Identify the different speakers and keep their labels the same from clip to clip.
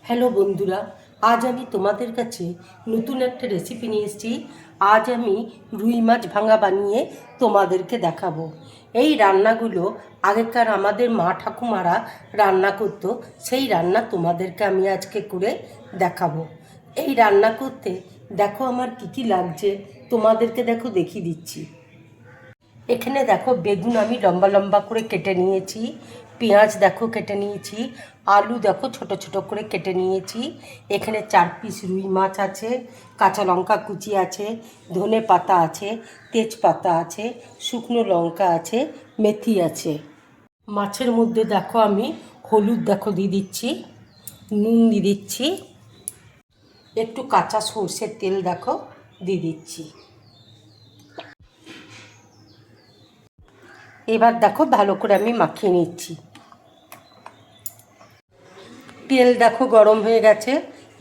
Speaker 1: Hello বন্ধুরা, আজ আমি তোমাদের কাছে নতুন একটা রেসিপি নিয়ে এসেছি। আজ আমি রুই মাছ ভাঙা বানিয়ে তোমাদেরকে দেখাবো। এই রান্নাগুলো আগেকার আমাদের মা ঠাকুমারা রান্না করতো, সেই রান্না তোমাদেরকে আমি আজকে করে দেখাবো। এই রান্না করতে দেখো আমার কী কী লাগছে, তোমাদেরকে দেখো দেখিয়ে দিচ্ছি। এখানে দেখো বেগুন আমি লম্বা লম্বা করে কেটে নিয়েছি, পেঁয়াজ দেখো কেটে নিয়েছি, আলু দেখো ছোট ছোট করে কেটে নিয়েছি। এখানে 4 পিস রুই মাছ আছে, কাঁচা লঙ্কা কুচি আছে, ধনে পাতা আছে, তেজপাতা আছে, শুকনো লঙ্কা আছে, মেথি আছে। মাছের মধ্যে দেখো আমি হলুদ দেখো দিয়ে দিচ্ছি, নুন দিয়ে দিচ্ছি, একটু কাঁচা সর্ষের তেল দেখো দিয়ে দিচ্ছি। এবার দেখো ভালো করে আমি মাখিয়ে নিচ্ছি। তেল দেখো গরম হয়ে গেছে,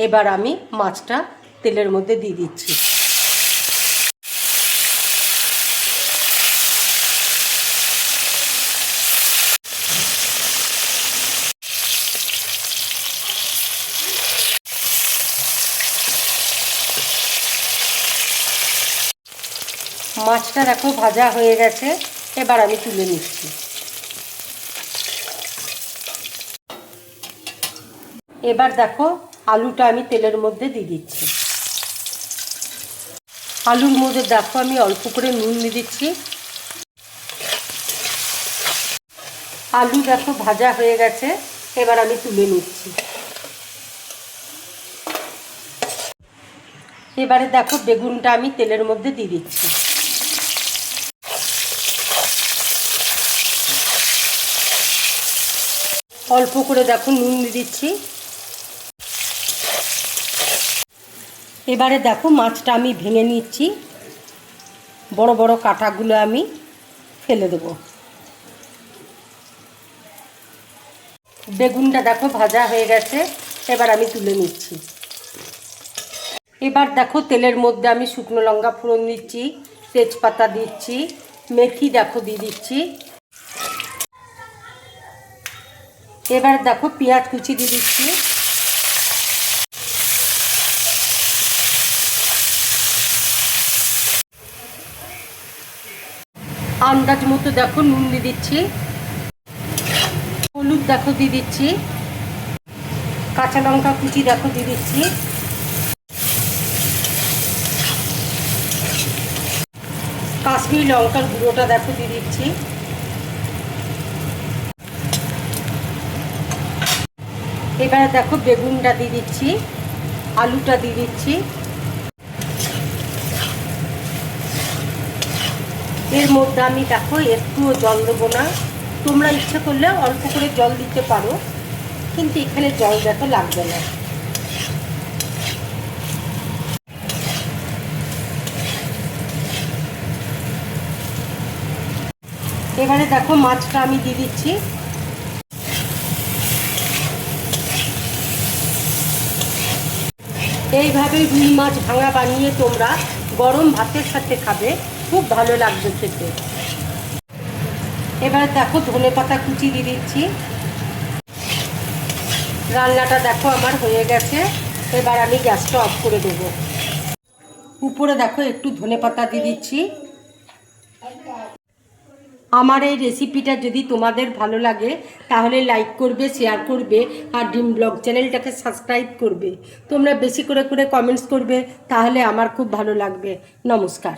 Speaker 1: এবার আমি মাছটা তেলের মধ্যে দিয়ে দিচ্ছি। মাছটা দেখো ভাজা হয়ে গেছে, এবার আমি তুলে নিচ্ছি। এবার দেখো আলুটা আমি তেলের মধ্যে দিয়ে দিচ্ছি। আলুর মধ্যে দেখো আমি অল্প করে নুন দিয়ে দিচ্ছি। আলু দেখো ভাজা হয়ে গেছে, এবার আমি তুলে নিচ্ছি। এবারে দেখো বেগুনটা আমি তেলের মধ্যে দিয়ে দিচ্ছি। অল্প করে দেখো নুন দিয়ে দিচ্ছি। এবারে দেখো মাছটা আমি ভেঙে নিচ্ছি, বড় বড় কাঁটাগুলো আমি ফেলে দেব। বেগুনটা দেখো ভাজা হয়ে গেছে, এবার আমি তুলে নিচ্ছি। এবার দেখো তেলের মধ্যে আমি শুকনো লঙ্কা ফোড়ন দিচ্ছি, তেজপাতা দিচ্ছি, মেথি দেখো দিয়ে দিচ্ছি। এবার দেখো পেঁয়াজ কুচি দিয়ে দিচ্ছি। আন্দাজ মতো দেখো নুন দিয়ে দিচ্ছি, হলুদ দেখো দিয়ে দিচ্ছি, কাঁচা লঙ্কা কুচি দেখো দিয়ে দিচ্ছি, কাশ্মীরি লঙ্কার গুঁড়োটা দেখো দিয়ে দিচ্ছি। এবারে দেখো বেগুনটা দিয়ে দিচ্ছি, আলুটা দিয়ে দিচ্ছি। এর মধ্যে আমি দেখো একটুও জল দেবো না, তোমরা ইচ্ছা করলে অল্প করে জল দিতে পারো, কিন্তু এখানে জল দেখো লাগবে না। এবারে দেখো মাছটা আমি দিয়ে দিচ্ছি। এইভাবে রুই মাছ ভাঙা বানিয়ে তোমরা গরম ভাতের সাথে খাবে, খুব ভালো লাগবে খেতে। এবারে দেখো ধনে পাতা কুচি দিয়ে দিচ্ছি। রান্নাটা দেখো আমার হয়ে গেছে, এবার আমি গ্যাসটা অফ করে দেবো। উপরে দেখো একটু ধনে পাতা দিয়ে দিচ্ছি। আমার এই রেসিপিটা যদি তোমাদের ভালো লাগে তাহলে লাইক করবে, শেয়ার করবে, আর ড্রিম ব্লগ চ্যানেলটাকে সাবস্ক্রাইব করবে। তোমরা বেশি করে করে কমেন্টস করবে, তাহলে আমার খুব ভালো লাগবে। নমস্কার।